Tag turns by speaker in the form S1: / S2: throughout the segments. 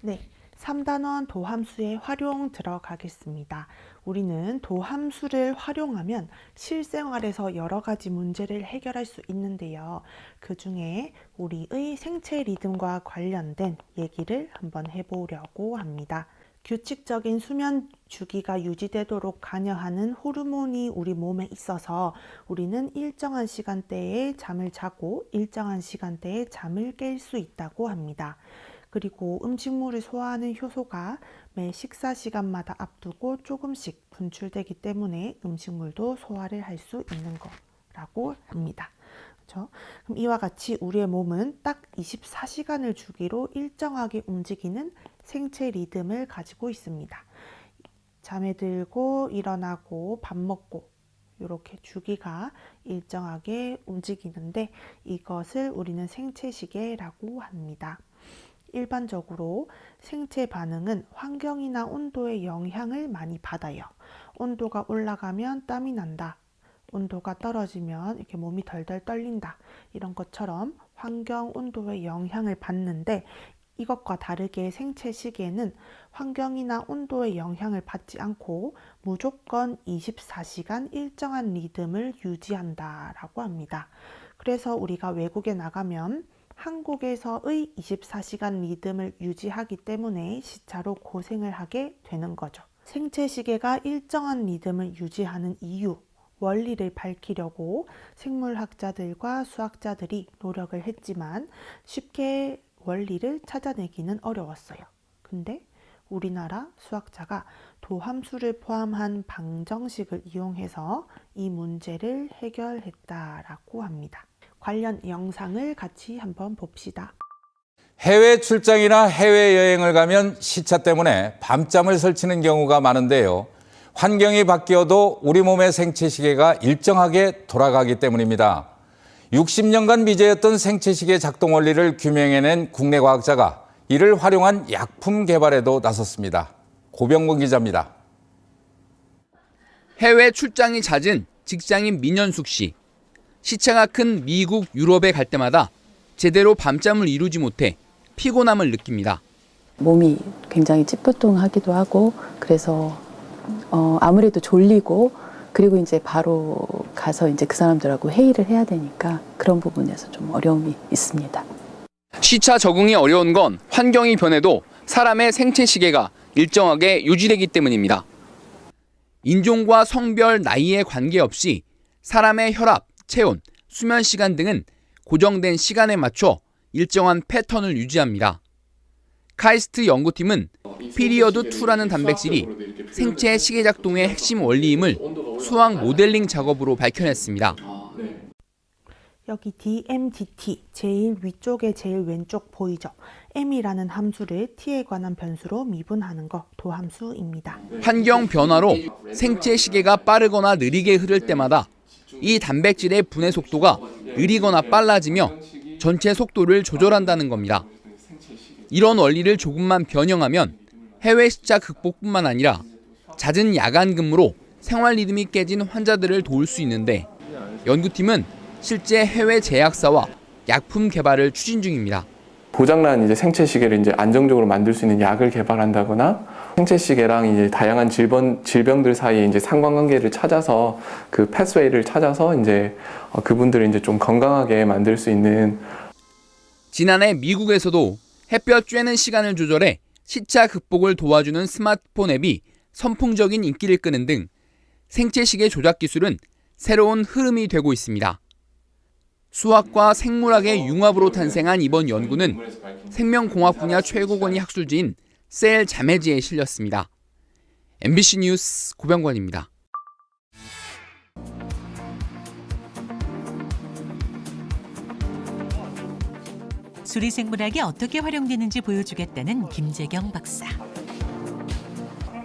S1: 네, 3단원 도함수의 활용 들어가겠습니다. 우리는 도함수를 활용하면 실생활에서 여러 가지 문제를 해결할 수 있는데요. 그 중에 우리의 생체 리듬과 관련된 얘기를 한번 해보려고 합니다. 규칙적인 수면 주기가 유지되도록 관여하는 호르몬이 우리 몸에 있어서 우리는 일정한 시간대에 잠을 자고 일정한 시간대에 잠을 깰 수 있다고 합니다. 그리고 음식물을 소화하는 효소가 매 식사 시간마다 앞두고 조금씩 분출되기 때문에 음식물도 소화를 할 수 있는 거라고 합니다. 그렇죠? 그럼 이와 같이 우리의 몸은 딱 24시간을 주기로 일정하게 움직이는 생체 리듬을 가지고 있습니다. 잠에 들고 일어나고 밥 먹고 이렇게 주기가 일정하게 움직이는데 이것을 우리는 생체 시계라고 합니다. 일반적으로 생체 반응은 환경이나 온도의 영향을 많이 받아요. 온도가 올라가면 땀이 난다. 온도가 떨어지면 이렇게 몸이 덜덜 떨린다. 이런 것처럼 환경, 온도의 영향을 받는데 이것과 다르게 생체 시계는 환경이나 온도의 영향을 받지 않고 무조건 24시간 일정한 리듬을 유지한다라고 합니다. 그래서 우리가 외국에 나가면 한국에서의 24시간 리듬을 유지하기 때문에 시차로 고생을 하게 되는 거죠. 생체 시계가 일정한 리듬을 유지하는 이유, 원리를 밝히려고 생물학자들과 수학자들이 노력을 했지만 쉽게 원리를 찾아내기는 어려웠어요. 근데 우리나라 수학자가 도함수를 포함한 방정식을 이용해서 이 문제를 해결했다라고 합니다. 관련 영상을 같이 한번 봅시다.
S2: 해외 출장이나 해외여행을 가면 시차 때문에 밤잠을 설치는 경우가 많은데요. 환경이 바뀌어도 우리 몸의 생체 시계가 일정하게 돌아가기 때문입니다. 60년간 미제였던 생체 시계 작동 원리를 규명해낸 국내 과학자가 이를 활용한 약품 개발에도 나섰습니다. 고병문 기자입니다.
S3: 해외 출장이 잦은 직장인 민현숙 씨. 시차가 큰 미국, 유럽에 갈 때마다 제대로 밤잠을 이루지 못해 피곤함을 느낍니다.
S4: 몸이 굉장히 찌뿌둥하기도 하고 그래서 아무래도 졸리고 그리고 이제 바로 가서 이제 그 사람들하고 회의를 해야 되니까 그런 부분에서 좀 어려움이 있습니다.
S3: 시차 적응이 어려운 건 환경이 변해도 사람의 생체 시계가 일정하게 유지되기 때문입니다. 인종과 성별, 나이에 관계없이 사람의 혈압, 체온, 수면 시간 등은 고정된 시간에 맞춰 일정한 패턴을 유지합니다. 카이스트 연구팀은 피리어드2라는 단백질이 생체 시계 작동의 핵심 원리임을 수학 모델링 작업으로 밝혀냈습니다.
S1: 여기 DMGT 제일 위쪽에 제일 왼쪽 보이죠? M이라는 함수를 T에 관한 변수로 미분하는 거 도함수입니다.
S3: 환경 변화로 생체 시계가 빠르거나 느리게 흐를 때마다 이 단백질의 분해 속도가 느리거나 빨라지며 전체 속도를 조절한다는 겁니다. 이런 원리를 조금만 변형하면 해외 시차 극복뿐만 아니라 잦은 야간 근무로 생활 리듬이 깨진 환자들을 도울 수 있는데 연구팀은 실제 해외 제약사와 약품 개발을 추진 중입니다.
S5: 고장난 이제 생체 시계를 이제 안정적으로 만들 수 있는 약을 개발한다거나 생체 시계랑 이제 다양한 질병들 사이에 이제 상관관계를 찾아서 그 패스웨이를 찾아서 이제 그분들을 이제 좀 건강하게 만들 수 있는.
S3: 지난해 미국에서도 햇볕 쬐는 시간을 조절해 시차 극복을 도와주는 스마트폰 앱이 선풍적인 인기를 끄는 등 생체 시계 조작 기술은 새로운 흐름이 되고 있습니다. 수학과 생물학의 융합으로 탄생한 이번 연구는 생명공학 분야 최고권위 학술지인 셀 자매지에 실렸습니다. MBC 뉴스 고병관입니다.
S6: 수리생물학이 어떻게 활용되는지 보여주겠다는 김재경 박사.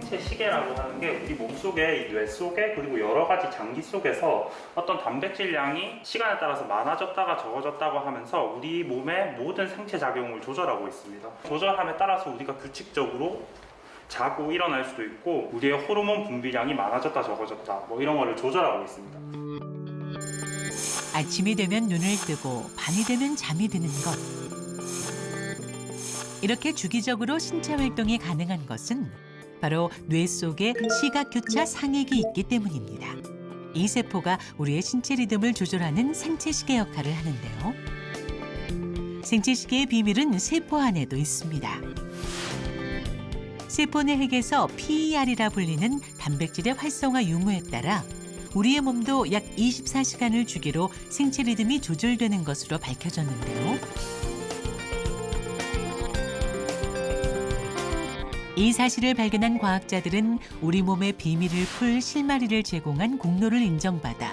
S7: 생체 시계라고 하는 게 우리 몸속에, 이 뇌 속에, 그리고 여러 가지 장기 속에서 어떤 단백질량이 시간에 따라서 많아졌다가 적어졌다고 하면서 우리 몸의 모든 생체 작용을 조절하고 있습니다. 조절함에 따라서 우리가 규칙적으로 자고 일어날 수도 있고 우리의 호르몬 분비량이 많아졌다 적어졌다 뭐 이런 거를 조절하고 있습니다.
S6: 아침이 되면 눈을 뜨고 밤이 되면 잠이 드는 것. 이렇게 주기적으로 신체 활동이 가능한 것은 바로 뇌 속에 시각교차 상액이 있기 때문입니다. 이 세포가 우리의 신체 리듬을 조절하는 생체시계 역할을 하는데요. 생체시계의 비밀은 세포 안에도 있습니다. 세포 내 핵에서 PER이라 불리는 단백질의 활성화 유무에 따라 우리의 몸도 약 24시간을 주기로 생체 리듬이 조절되는 것으로 밝혀졌는데요. 이 사실을 발견한 과학자들은 우리 몸의 비밀을 풀 실마리를 제공한 공로를 인정받아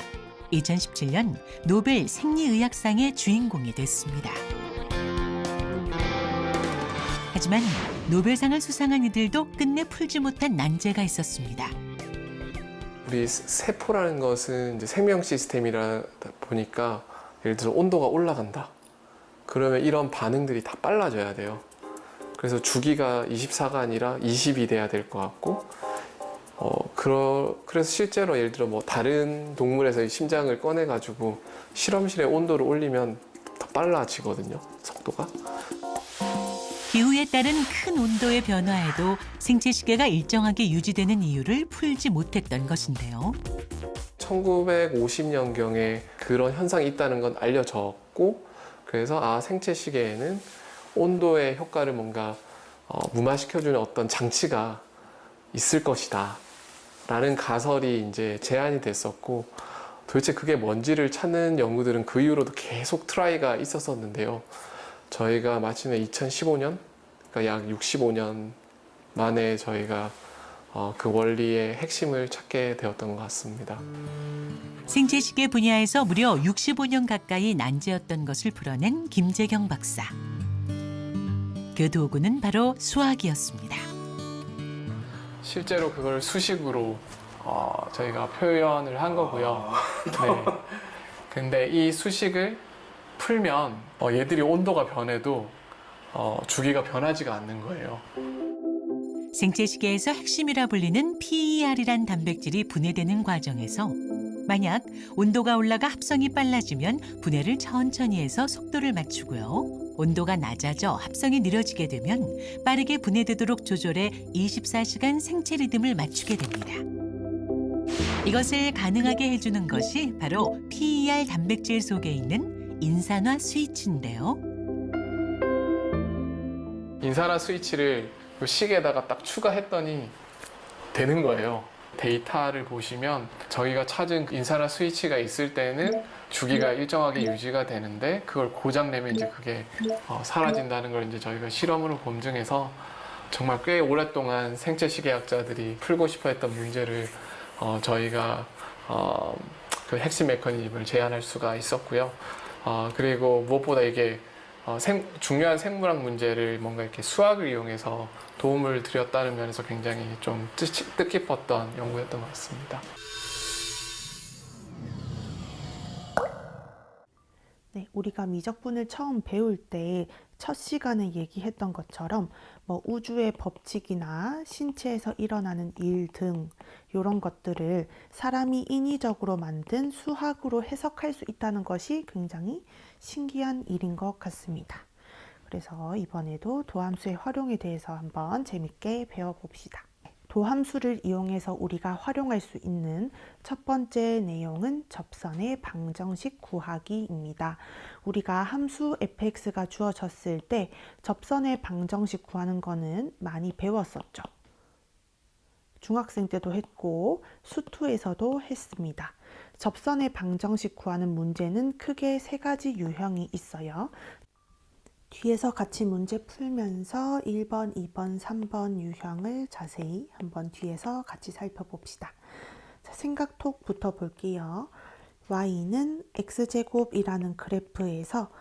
S6: 2017년 노벨 생리의학상의 주인공이 됐습니다. 하지만 노벨상을 수상한 이들도 끝내 풀지 못한 난제가 있었습니다.
S5: 우리 세포라는 것은 이제 생명 시스템이라 보니까 예를 들어 온도가 올라간다. 그러면 이런 반응들이 다 빨라져야 돼요. 그래서 주기가 24가 아니라 20이 돼야 될 것 같고, 그래서 실제로 예를 들어 뭐 다른 동물에서 심장을 꺼내가지고 실험실의 온도를 올리면 더 빨라지거든요, 속도가.
S6: 기후에 따른 큰 온도의 변화에도 생체시계가 일정하게 유지되는 이유를 풀지 못했던 것인데요.
S5: 1950년경에 그런 현상이 있다는 건 알려졌고, 그래서 생체시계에는 온도의 효과를 뭔가 무마시켜주는 어떤 장치가 있을 것이다 라는 가설이 이제 제안이 됐었고, 도대체 그게 뭔지를 찾는 연구들은 그 이후로도 계속 트라이가 있었었는데요. 저희가 마침내 2015년, 그러니까 약 65년 만에 저희가 그 원리의 핵심을 찾게 되었던 것 같습니다.
S6: 생체시계 분야에서 무려 65년 가까이 난제였던 것을 풀어낸 김재경 박사. 그 도구는 바로 수학이었습니다.
S5: 실제로 그걸 수식으로 저희가 표현을 한 거고요. 네. 근데 이 수식을 풀면 얘들이 온도가 변해도 주기가 변하지가 않는 거예요.
S6: 생체시계에서 핵심이라 불리는 PER이란 단백질이 분해되는 과정에서 만약 온도가 올라가 합성이 빨라지면 분해를 천천히 해서 속도를 맞추고요. 온도가 낮아져 합성이 느려지게 되면 빠르게 분해되도록 조절해 24시간 생체 리듬을 맞추게 됩니다. 이것을 가능하게 해주는 것이 바로 PER 단백질 속에 있는 인산화 스위치인데요.
S5: 인산화 스위치를 그 시계에다가 딱 추가했더니 되는 거예요. 데이터를 보시면 저희가 찾은 인산화 스위치가 있을 때는 주기가 일정하게 유지가 되는데, 그걸 고장내면 이제 그게 사라진다는 걸 이제 저희가 실험으로 검증해서 정말 꽤 오랫동안 생체 시계학자들이 풀고 싶어 했던 문제를 저희가 그 핵심 메커니즘을 제안할 수가 있었고요. 그리고 무엇보다 이게 중요한 생물학 문제를 뭔가 이렇게 수학을 이용해서 도움을 드렸다는 면에서 굉장히 좀 뜻깊었던 연구였던 것 같습니다.
S1: 네, 우리가 미적분을 처음 배울 때 첫 시간에 얘기했던 것처럼 뭐 우주의 법칙이나 신체에서 일어나는 일 등 이런 것들을 사람이 인위적으로 만든 수학으로 해석할 수 있다는 것이 굉장히 신기한 일인 것 같습니다. 그래서 이번에도 도함수의 활용에 대해서 한번 재밌게 배워봅시다. 도함수를 이용해서 우리가 활용할 수 있는 첫 번째 내용은 접선의 방정식 구하기입니다. 우리가 함수 fx가 주어졌을 때 접선의 방정식 구하는 거는 많이 배웠었죠. 중학생 때도 했고 수투에서도 했습니다. 접선의 방정식 구하는 문제는 크게 세 가지 유형이 있어요. 뒤에서 같이 문제 풀면서 1번, 2번, 3번 유형을 자세히 한번 뒤에서 같이 살펴봅시다. 자, 생각톡부터 볼게요. y는 x제곱이라는 그래프에서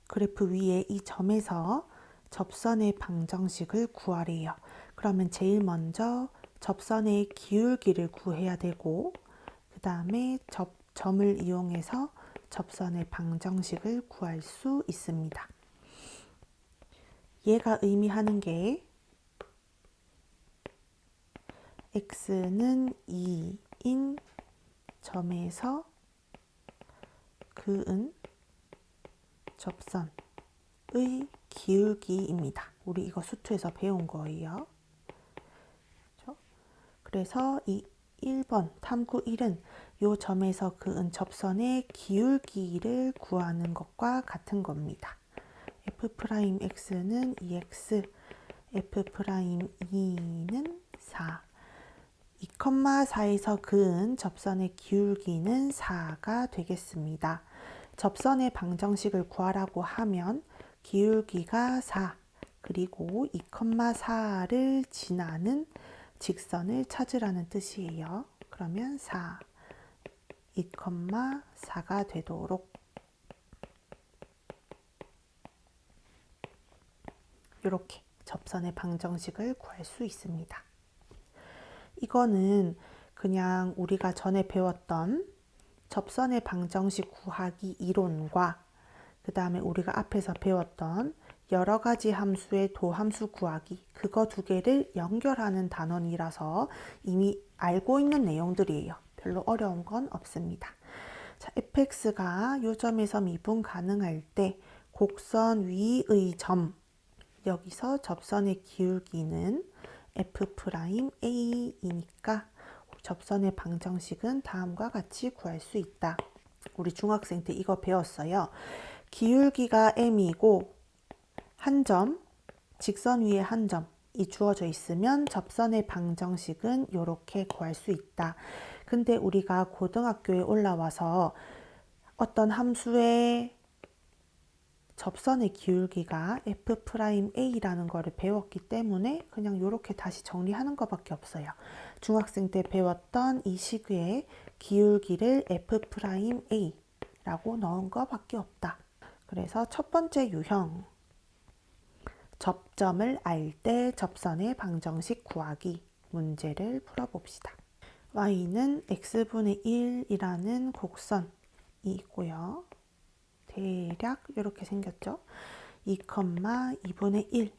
S1: 그래프 위에 이 점에서 접선의 방정식을 구하래요. 그러면 제일 먼저 접선의 기울기를 구해야 되고, 그 다음에 점을 이용해서 접선의 방정식을 구할 수 있습니다. 얘가 의미하는 게 x는 2인 점에서 그은 접선의 기울기입니다. 우리 이거 수투에서 배운 거예요. 그렇죠? 그래서 이 1번 탐구 1은 요 점에서 그은 접선의 기울기를 구하는 것과 같은 겁니다. F'X는 2X, F'E는 4. 2,4에서 그은 접선의 기울기는 4가 되겠습니다. 접선의 방정식을 구하라고 하면 기울기가 4, 그리고 2,4를 지나는 직선을 찾으라는 뜻이에요. 그러면 4, 2,4가 되도록 이렇게 접선의 방정식을 구할 수 있습니다. 이거는 그냥 우리가 전에 배웠던 접선의 방정식 구하기 이론과 그 다음에 우리가 앞에서 배웠던 여러 가지 함수의 도함수 구하기, 그거 두 개를 연결하는 단원이라서 이미 알고 있는 내용들이에요. 별로 어려운 건 없습니다. 자, fx가 요 점에서 미분 가능할 때 곡선 위의 점, 여기서 접선의 기울기는 F'A이니까 접선의 방정식은 다음과 같이 구할 수 있다. 우리 중학생 때 이거 배웠어요. 기울기가 m이고 한 점, 직선 위에 한 점이 주어져 있으면 접선의 방정식은 이렇게 구할 수 있다. 근데 우리가 고등학교에 올라와서 어떤 함수의 접선의 기울기가 F'A라는 거를 배웠기 때문에 그냥 이렇게 다시 정리하는 것밖에 없어요. 중학생 때 배웠던 이 식의 기울기를 F'A라고 넣은 것밖에 없다. 그래서 첫 번째 유형, 접점을 알 때 접선의 방정식 구하기 문제를 풀어봅시다. y는 x분의 1이라는 곡선이 있고요. 대략 이렇게 생겼죠. 2,2분의 1.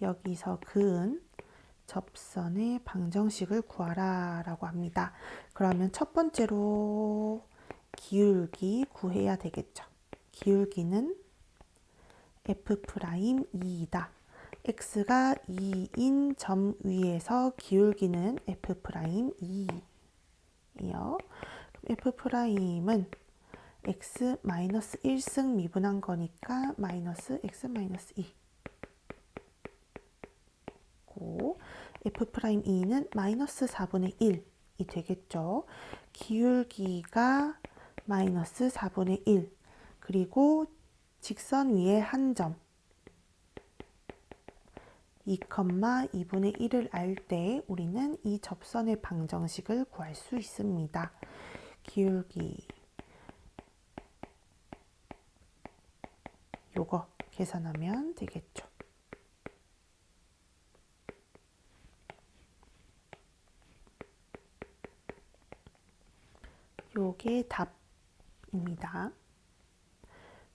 S1: 여기서 그은 접선의 방정식을 구하라 라고 합니다. 그러면 첫 번째로 기울기 구해야 되겠죠. 기울기는 F'E이다. x가 2인 점 위에서 기울기는 F'E이에요. F'은 x-1승 미분한 거니까 마이너스 x-2 고 F'E는 마이너스 4분의 1이 되겠죠. 기울기가 마이너스 4분의 1 그리고 직선 위에 한 점 2,2분의 1을 알 때 우리는 이 접선의 방정식을 구할 수 있습니다. 기울기 요거 계산하면 되겠죠. 요게 답입니다.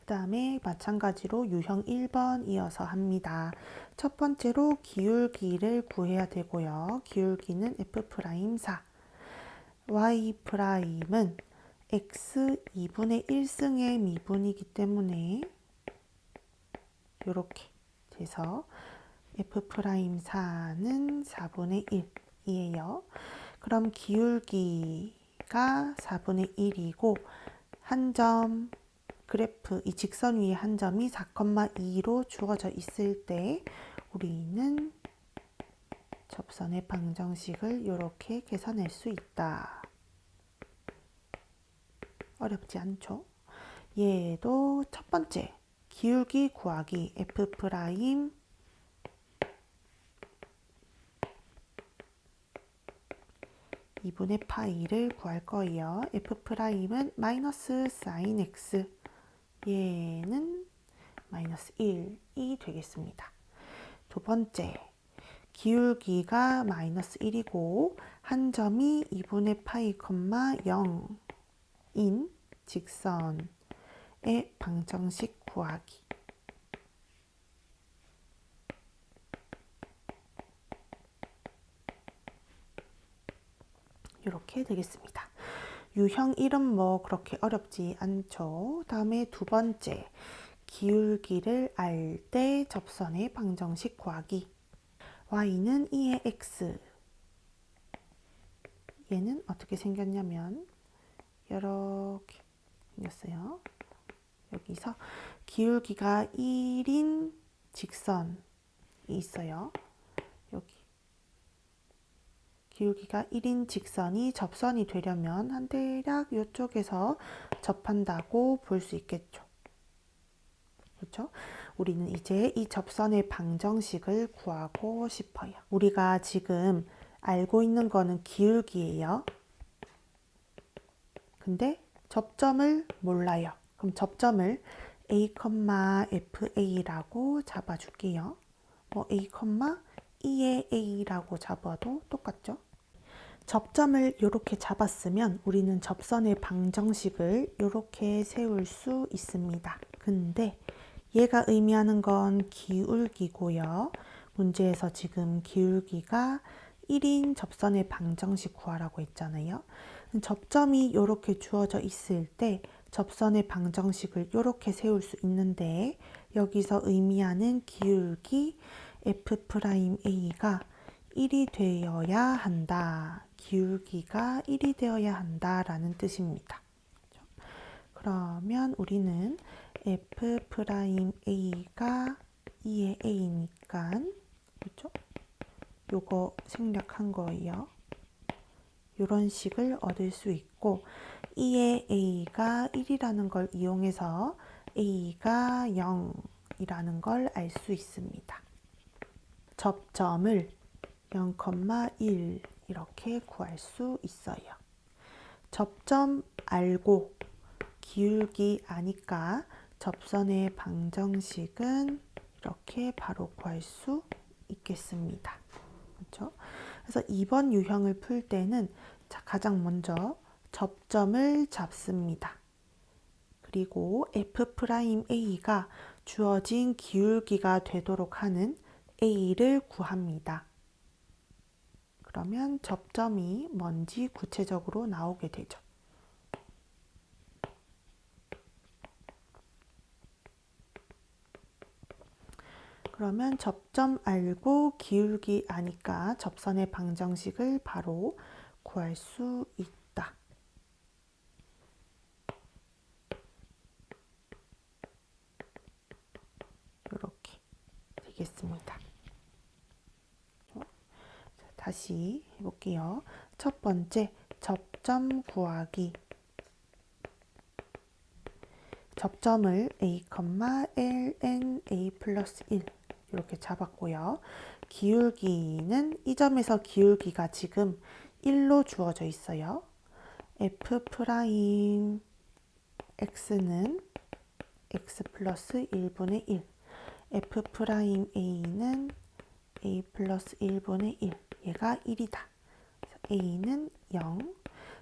S1: 그 다음에 마찬가지로 유형 1번 이어서 합니다. 첫 번째로 기울기를 구해야 되고요. 기울기는 F'4. Y'은 x 2분의 1승의 미분이기 때문에 이렇게 돼서 F'4는 4분의 1이에요. 그럼 기울기가 4분의 1이고 한 점 그래프 이 직선 위에 한 점이 4,2로 주어져 있을 때 우리는 접선의 방정식을 이렇게 계산할 수 있다. 어렵지 않죠? 얘도 첫 번째 기울기 구하기 F' 2분의 파이를 구할 거예요. F'은 마이너스 sin x 얘는 마이너스 1이 되겠습니다. 두 번째, 기울기가 마이너스 1이고 한 점이 2분의 파이, 0인 직선의 방정식 구하기. 이렇게 되겠습니다. 유형 1은 뭐 그렇게 어렵지 않죠. 다음에 두 번째, 기울기를 알 때 접선의 방정식 구하기. y는 2의 x. 얘는 어떻게 생겼냐면 이렇게 생겼어요. 여기서 기울기가 1인 직선이 있어요. 여기 기울기가 1인 직선이 접선이 되려면 한 대략 이쪽에서 접한다고 볼 수 있겠죠. 그렇죠? 우리는 이제 이 접선의 방정식을 구하고 싶어요. 우리가 지금 알고 있는 거는 기울기예요. 근데 접점을 몰라요. 그럼 접점을 a, fa라고 잡아줄게요. 뭐 a, 2의 a라고 잡아도 똑같죠? 접점을 이렇게 잡았으면 우리는 접선의 방정식을 이렇게 세울 수 있습니다. 근데 얘가 의미하는 건 기울기고요. 문제에서 지금 기울기가 1인 접선의 방정식 구하라고 했잖아요. 접점이 이렇게 주어져 있을 때 접선의 방정식을 이렇게 세울 수 있는데 여기서 의미하는 기울기 f'A가 1이 되어야 한다. 기울기가 1이 되어야 한다라는 뜻입니다. 그러면 우리는 f'A가 2의 a니까 그렇죠? 요거 생략한 거예요. 이런 식을 얻을 수 있고 2의 a가 1이라는 걸 이용해서 a가 0이라는 걸 알 수 있습니다. 접점을 0,1 이렇게 구할 수 있어요. 접점 알고 기울기 아니까 접선의 방정식은 이렇게 바로 구할 수 있겠습니다. 그렇죠? 그래서 2번 유형을 풀 때는 가장 먼저 접점을 잡습니다. 그리고 f'A가 주어진 기울기가 되도록 하는 A를 구합니다. 그러면 접점이 뭔지 구체적으로 나오게 되죠. 그러면 접점 알고 기울기 아니까 접선의 방정식을 바로 구할 수 있다. 이렇게 되겠습니다. 다시 해볼게요. 첫 번째, 접점 구하기. 접점을 a, ln a 플러스 1 이렇게 잡았고요. 기울기는 이 점에서 기울기가 지금 1로 주어져 있어요. f'x는 x 플러스 1분의 1, f'a는 a 플러스 1분의 1, 얘가 1이다. a는 0,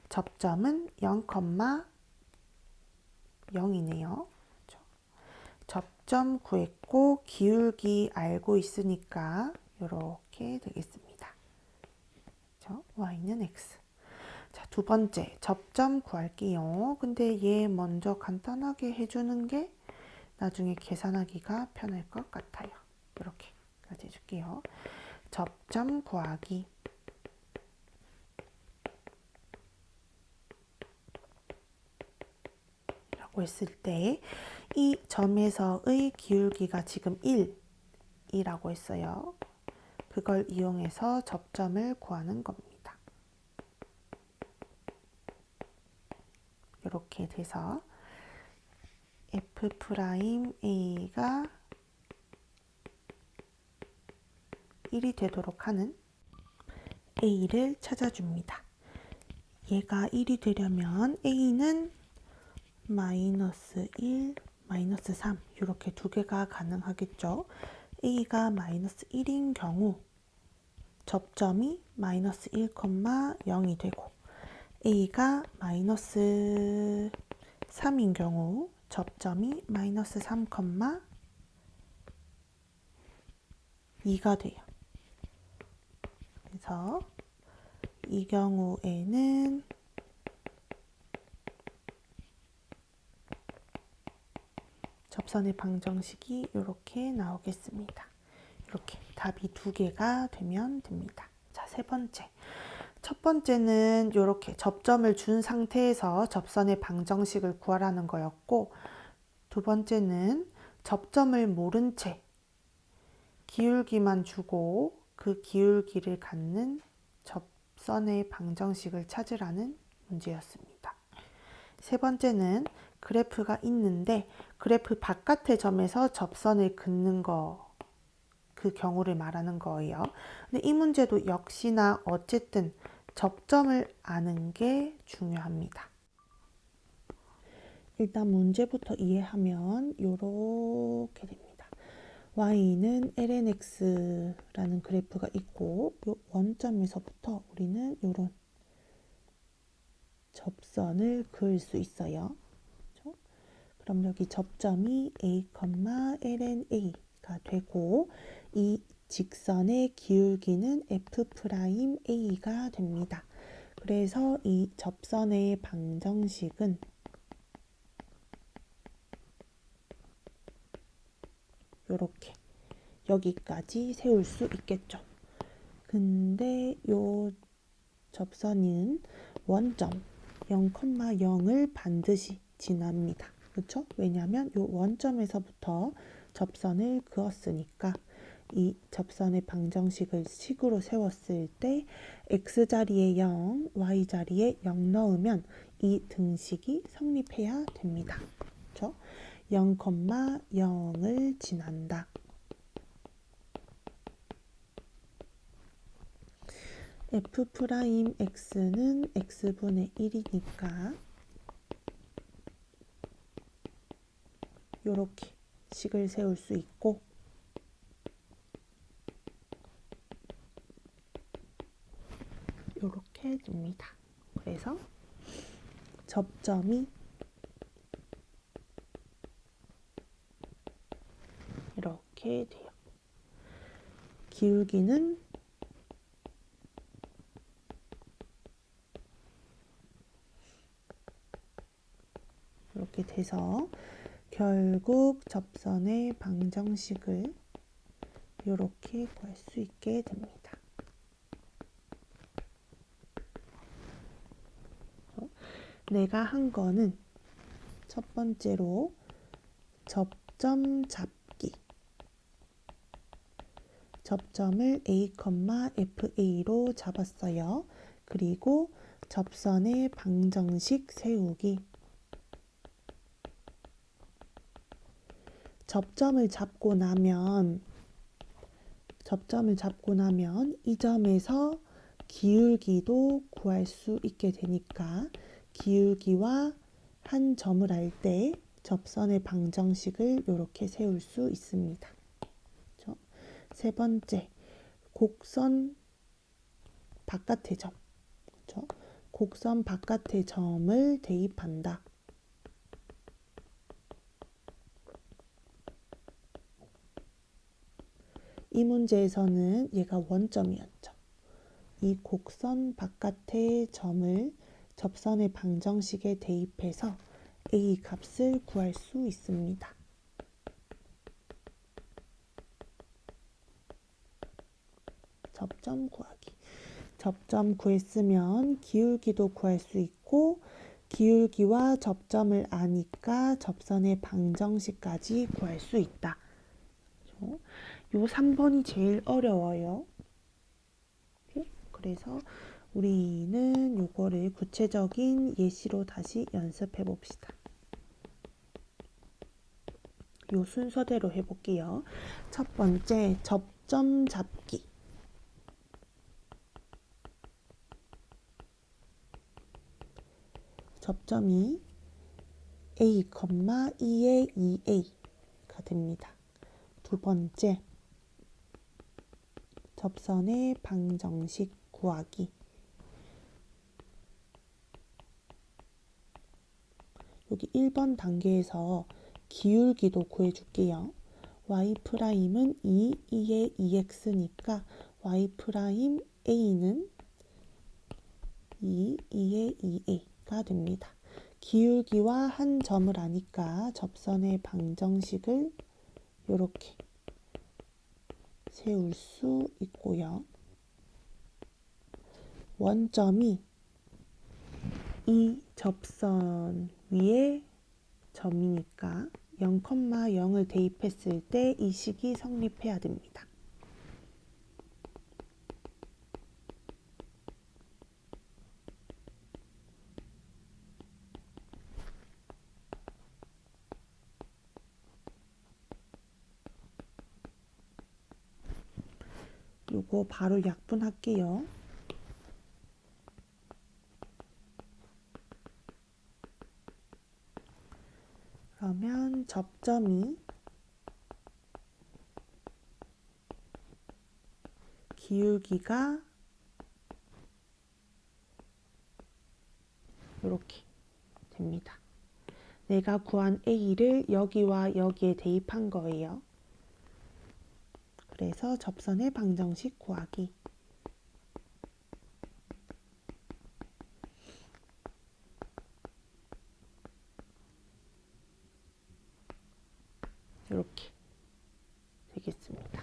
S1: 접점은 0,0이네요. 접점 구했고 기울기 알고 있으니까 이렇게 되겠습니다. 그렇죠? y는 x. 자, 두 번째 접점 구할게요. 근데 얘 먼저 간단하게 해주는 게 나중에 계산하기가 편할 것 같아요. 이렇게까지 해줄게요. 접점 구하기. 라고 했을 때 이 점에서의 기울기가 지금 1이라고 했어요. 그걸 이용해서 접점을 구하는 겁니다. 이렇게 돼서 f'A가 1이 되도록 하는 A를 찾아줍니다. 얘가 1이 되려면 A는 마이너스 1, 마이너스 3 이렇게 두 개가 가능하겠죠. A가 마이너스 1인 경우 접점이 마이너스 1,0이 되고 A가 마이너스 3인 경우 접점이 마이너스 3,2가 돼요. 그래서 이 경우에는 접선의 방정식이 이렇게 나오겠습니다. 이렇게 답이 2개가 되면 됩니다. 자, 세 번째. 첫 번째는 이렇게 접점을 준 상태에서 접선의 방정식을 구하라는 거였고, 두 번째는 접점을 모른 채 기울기만 주고 그 기울기를 갖는 접선의 방정식을 찾으라는 문제였습니다. 세 번째는 그래프가 있는데 그래프 바깥의 점에서 접선을 긋는 그 경우를 말하는 거예요. 근데 이 문제도 역시나 어쨌든 접점을 아는 게 중요합니다. 일단 문제부터 이해하면 이렇게 됩니다. y는 lnx라는 그래프가 있고 이 원점에서부터 우리는 이런 접선을 그을 수 있어요. 그렇죠? 그럼 여기 접점이 a, lna가 되고 이 직선의 기울기는 f'a가 됩니다. 그래서 이 접선의 방정식은 이렇게 여기까지 세울 수 있겠죠. 근데 요 접선은 원점 0,0을 반드시 지납니다. 그렇죠? 왜냐하면 요 원점에서부터 접선을 그었으니까 이 접선의 방정식을 식으로 세웠을 때 x자리에 0, y자리에 0 넣으면 이 등식이 성립해야 됩니다. 그렇죠? 0,0을 지난다. f'x는 x분의 1이니까 이렇게 식을 세울 수 있고 이렇게 됩니다. 그래서 접점이 이렇게 돼요. 기울기는 이렇게 돼서 결국 접선의 방정식을 이렇게 구할 수 있게 됩니다. 내가 한 거는 첫 번째로 접점 잡기. 접점을 a, fa로 잡았어요. 그리고 접선의 방정식 세우기. 접점을 잡고 나면 이 점에서 기울기도 구할 수 있게 되니까 기울기와 한 점을 알 때 접선의 방정식을 이렇게 세울 수 있습니다. 그렇죠? 세 번째, 곡선 바깥의 점. 그렇죠? 곡선 바깥의 점을 대입한다. 이 문제에서는 얘가 원점이었죠. 이 곡선 바깥의 점을 접선의 방정식에 대입해서 a 값을 구할 수 있습니다. 접점 구하기. 접점 구했으면 기울기도 구할 수 있고 기울기와 접점을 아니까 접선의 방정식까지 구할 수 있다. 요 3번이 제일 어려워요. 그래서 우리는 요거를 구체적인 예시로 다시 연습해 봅시다. 요 순서대로 해볼게요. 첫 번째, 접점 잡기. 접점이 a, 2에 2a가 됩니다. 두 번째, 접선의 방정식 구하기. 여기 1번 단계에서 기울기도 구해줄게요. y'은 2에 2x니까 y'A는 2에 2a가 됩니다. 기울기와 한 점을 아니까 접선의 방정식을 이렇게 세울 수 있고요. 원점이 이 접선 위에 점이니까 0,0을 대입했을 때 이 식이 성립해야 됩니다. 요거 바로 약분할게요. 그러면 접점이 기울기가 이렇게 됩니다. 내가 구한 A를 여기와 여기에 대입한 거예요. 그래서 접선의 방정식 구하기. 이렇게 되겠습니다.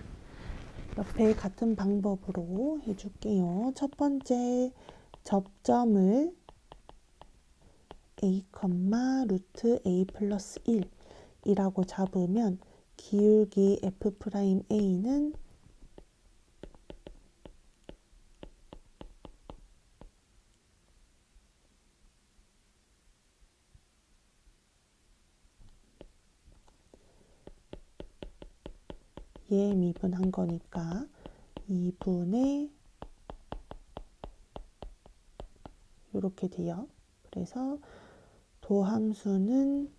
S1: 옆에 같은 방법으로 해줄게요. 첫 번째 접점을 a, 루트 a 플러스 1이라고 잡으면 기울기 f'A는 얘 미분한 거니까 2분의 이렇게 돼요. 그래서 도함수는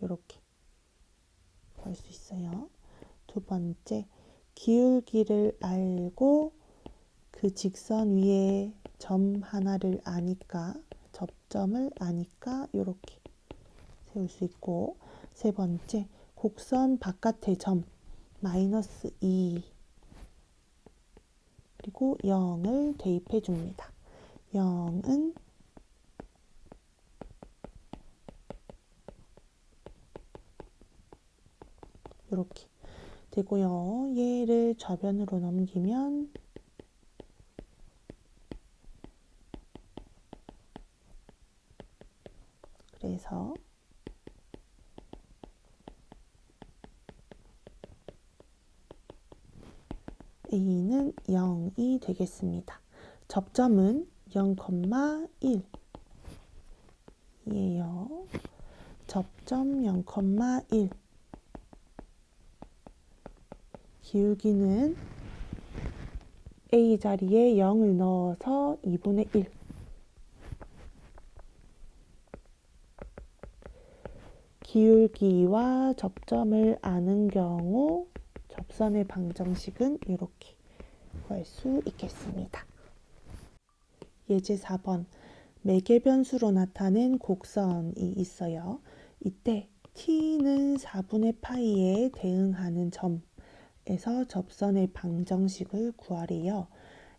S1: 이렇게 구할 수 있어요. 두 번째, 기울기를 알고 그 직선 위에 점 하나를 아니까, 접점을 아니까 이렇게 세울 수 있고, 세 번째, 곡선 바깥의 점 마이너스 2 그리고 0을 대입해 줍니다. 0은 이렇게 되고요. 얘를 좌변으로 넘기면 그래서 A는 0이 되겠습니다. 접점은 0,1이에요. 접점 0,1. 기울기는 A 자리에 0을 넣어서 2분의 1. 기울기와 접점을 아는 경우 접선의 방정식은 이렇게 구할 수 있겠습니다. 예제 4번. 매개 변수로 나타낸 곡선이 있어요. 이때 t는 4분의 파이에 대응하는 점에서 접선의 방정식을 구하래요.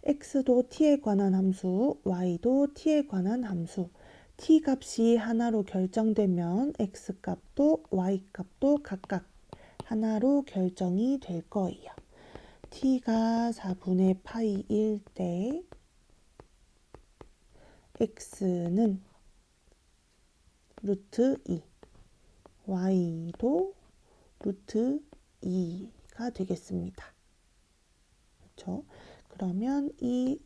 S1: x도 t에 관한 함수, y도 t에 관한 함수. t 값이 하나로 결정되면 x 값도 y 값도 각각 하나로 결정이 될 거예요. t가 4분의 파이일 때 x는 루트 2, y도 루트 2가 되겠습니다. 그렇죠? 그러면 이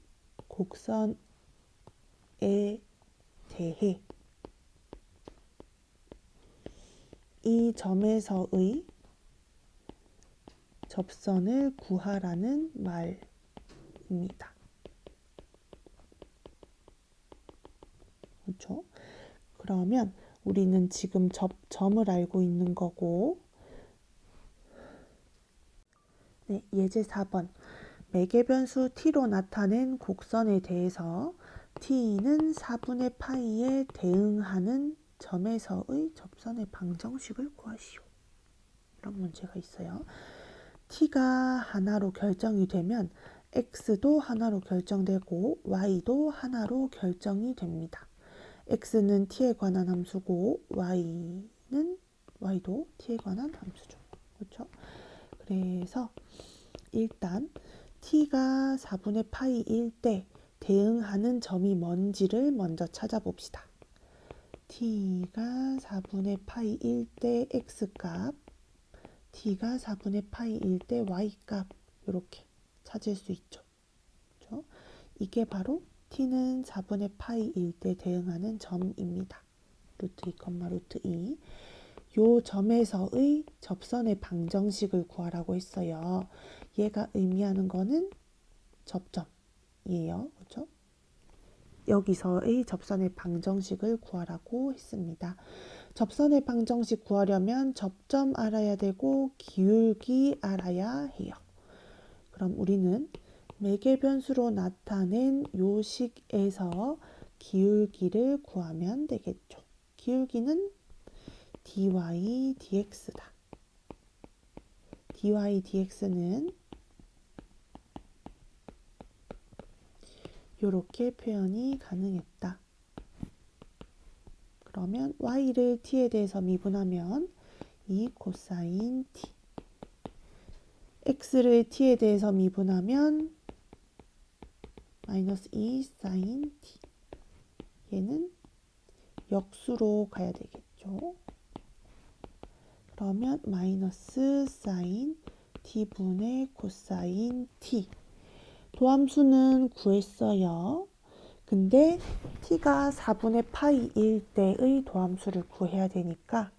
S1: 곡선에 대해 이 점에서의 접선을 구하라는 말입니다. 그렇죠? 그러면 우리는 지금 점을 알고 있는 거고, 네, 예제 4번. 매개 변수 t로 나타낸 곡선에 대해서 t는 4분의 파이에 대응하는 점에서의 접선의 방정식을 구하시오. 이런 문제가 있어요. t가 하나로 결정이 되면 x도 하나로 결정되고 y도 하나로 결정이 됩니다. x는 t에 관한 함수고 y도 t에 관한 함수죠. 그렇죠? 그래서 일단 t가 4분의 파이일 때 대응하는 점이 뭔지를 먼저 찾아봅시다. t가 4분의 파이일 때 x값, t가 4분의 파이일 때 y값 이렇게 찾을 수 있죠. 그렇죠? 이게 바로 t는 4분의 파이일 때 대응하는 점입니다. 루트 2, 루트 2. 요 점에서의 접선의 방정식을 구하라고 했어요. 얘가 의미하는 거는 접점이에요. 그렇죠? 여기서의 접선의 방정식을 구하라고 했습니다. 접선의 방정식 구하려면 접점 알아야 되고 기울기 알아야 해요. 그럼 우리는 매개 변수로 나타낸 요 식에서 기울기를 구하면 되겠죠. 기울기는 dy dx다. dy dx는 이렇게 표현이 가능했다. 그러면 y를 t에 대해서 미분하면 2 코사인 t, x를 t에 대해서 미분하면 마이너스 2 사인 t. 얘는 역수로 가야 되겠죠. 그러면 마이너스 사인 t분의 코사인 t. 도함수는 구했어요. 근데 t가 4분의 파이일 때의 도함수를 구해야 되니까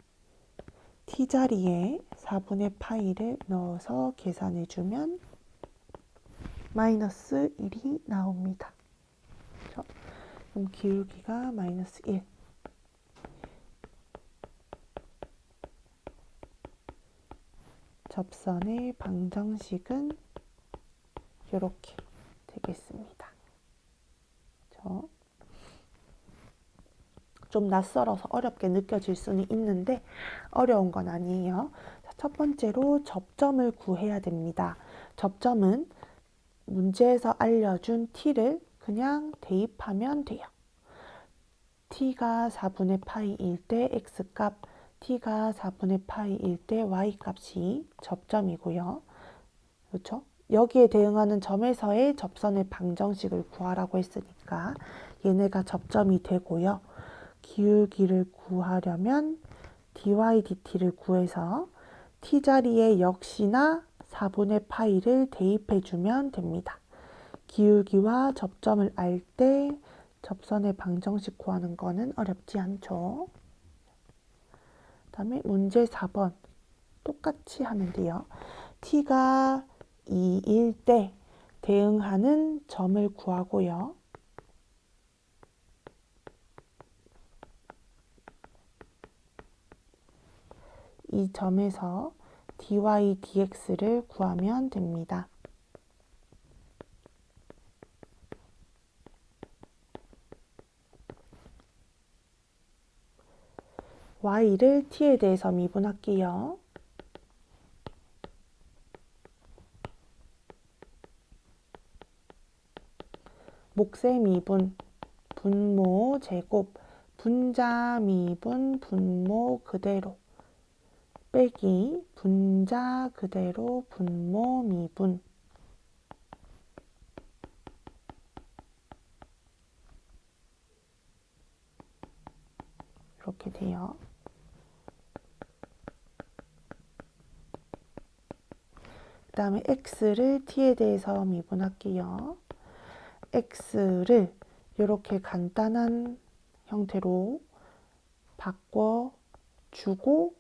S1: t 자리에 4분의 파이를 넣어서 계산해주면 마이너스 1이 나옵니다. 그렇죠? 그럼 기울기가 마이너스 1. 접선의 방정식은 이렇게 되겠습니다. 그렇죠? 좀 낯설어서 어렵게 느껴질 수는 있는데 어려운 건 아니에요. 자, 첫 번째로 접점을 구해야 됩니다. 접점은 문제에서 알려준 t를 그냥 대입하면 돼요. t가 4분의 파이일 때 x값, t가 4분의 파이일 때 y값이 접점이고요. 그렇죠? 여기에 대응하는 점에서의 접선의 방정식을 구하라고 했으니까 얘네가 접점이 되고요. 기울기를 구하려면 dy dt를 구해서 t 자리에 역시나 4분의 파이를 대입해주면 됩니다. 기울기와 접점을 알 때 접선의 방정식 구하는 거는 어렵지 않죠. 그 다음에 문제 4번 똑같이 하면 돼요. t가 2일 때 대응하는 점을 구하고요. 이 점에서 dy dx를 구하면 됩니다. y를 t에 대해서 미분할게요. 몫의 미분, 분모 제곱, 분자 미분, 분모 그대로 빼기 분자 그대로 분모 미분. 이렇게 돼요. 그 다음에 x를 t에 대해서 미분할게요. x를 이렇게 간단한 형태로 바꿔주고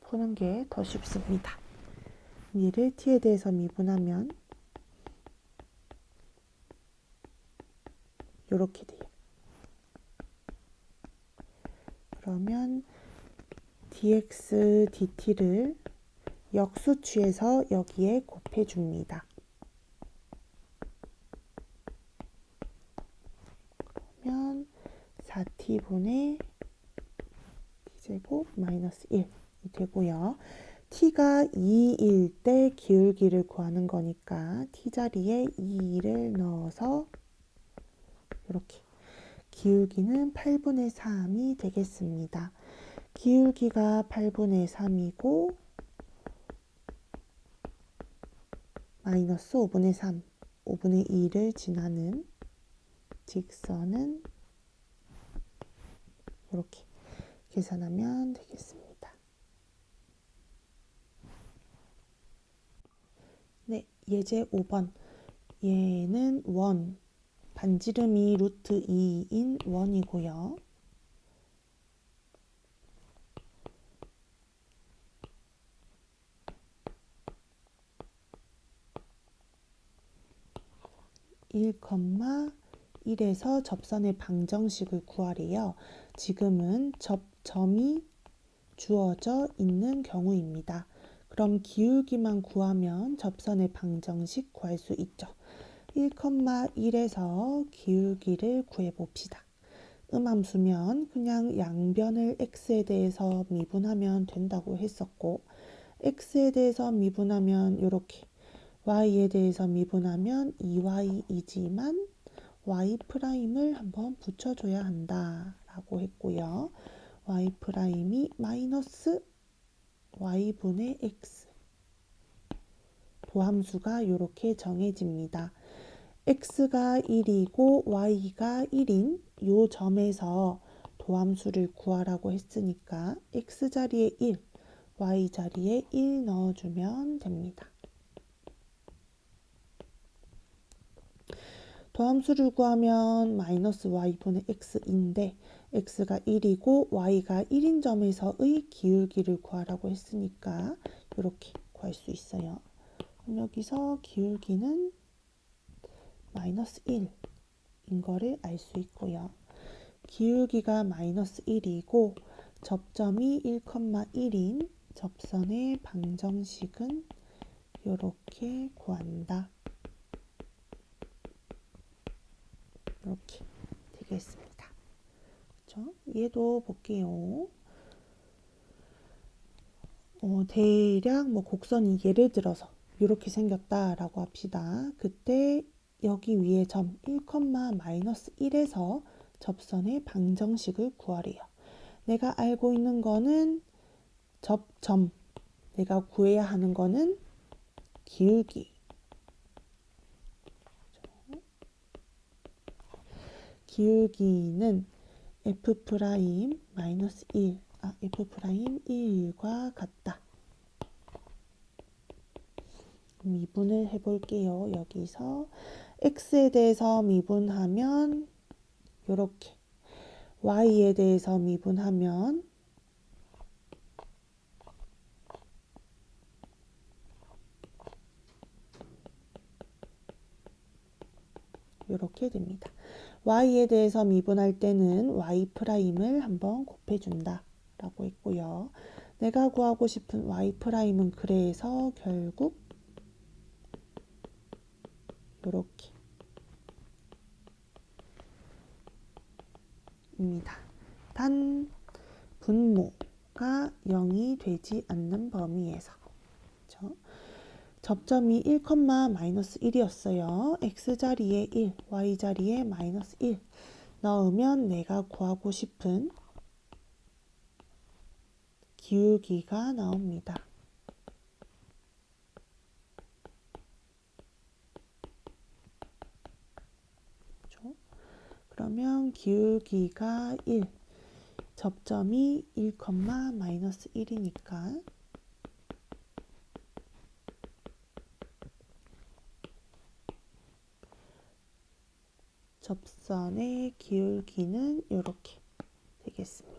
S1: 푸는 게 더 쉽습니다. 얘를 t에 대해서 미분하면 이렇게 돼요. 그러면 dx dt를 역수 취해서 여기에 곱해줍니다. 그러면 4t분의 t제곱 마이너스 1이 되고요. t가 2일 때 기울기를 구하는 거니까 t 자리에 2를 넣어서 이렇게 기울기는 8분의 3이 되겠습니다. 기울기가 8분의 3이고 마이너스 5분의 3, 5분의 2를 지나는 직선은 이렇게 계산하면 되겠습니다. 네, 예제 5번. 얘는 원, 반지름이 루트 2인 원이고요. (1, 1에서 접선의 방정식을 구하래요. 지금은 접점이 주어져 있는 경우입니다. 그럼 기울기만 구하면 접선의 방정식 구할 수 있죠. 1, 1에서 기울기를 구해봅시다. 음함수면 그냥 양변을 x에 대해서 미분하면 된다고 했었고, x에 대해서 미분하면 이렇게, y에 대해서 미분하면 2y이지만 y''을 한번 붙여줘야 한다라고 했고요. y''이 마이너스 y분의 x. 도함수가 이렇게 정해집니다. x가 1이고 y가 1인 요 점에서 도함수를 구하라고 했으니까 x 자리에 1, y 자리에 1 넣어주면 됩니다. 도함수를 구하면 마이너스 y분의 x인데 x가 1이고 y가 1인 점에서의 기울기를 구하라고 했으니까 이렇게 구할 수 있어요. 그럼 여기서 기울기는 마이너스 1인 거를 알 수 있고요. 기울기가 마이너스 1이고 접점이 1, 1인 접선의 방정식은 이렇게 구한다. 이렇게 되겠습니다. 그렇죠? 얘도 볼게요. 대략 곡선이 예를 들어서 이렇게 생겼다라고 합시다. 그때 여기 위에 점 1, 마이너스 1에서 접선의 방정식을 구하래요. 내가 알고 있는 거는 접점, 내가 구해야 하는 거는 기울기. 기울기는 f' 마이너스 1, f' 1과 같다. 미분을 해볼게요. 여기서 x에 대해서 미분하면 이렇게, y에 대해서 미분하면 이렇게 됩니다. y에 대해서 미분할 때는 y''을 한번 곱해준다 라고 했고요. 내가 구하고 싶은 y''은 그래서 결국 이렇게 입니다. 단 분모가 0이 되지 않는 범위에서. 그렇죠? 접점이 1, 마이너스 1이었어요. x 자리에 1, y 자리에 마이너스 1 넣으면 내가 구하고 싶은 기울기가 나옵니다. 그렇죠? 그러면 기울기가 1, 접점이 1, 마이너스 1이니까 접선의 기울기는 이렇게 되겠습니다.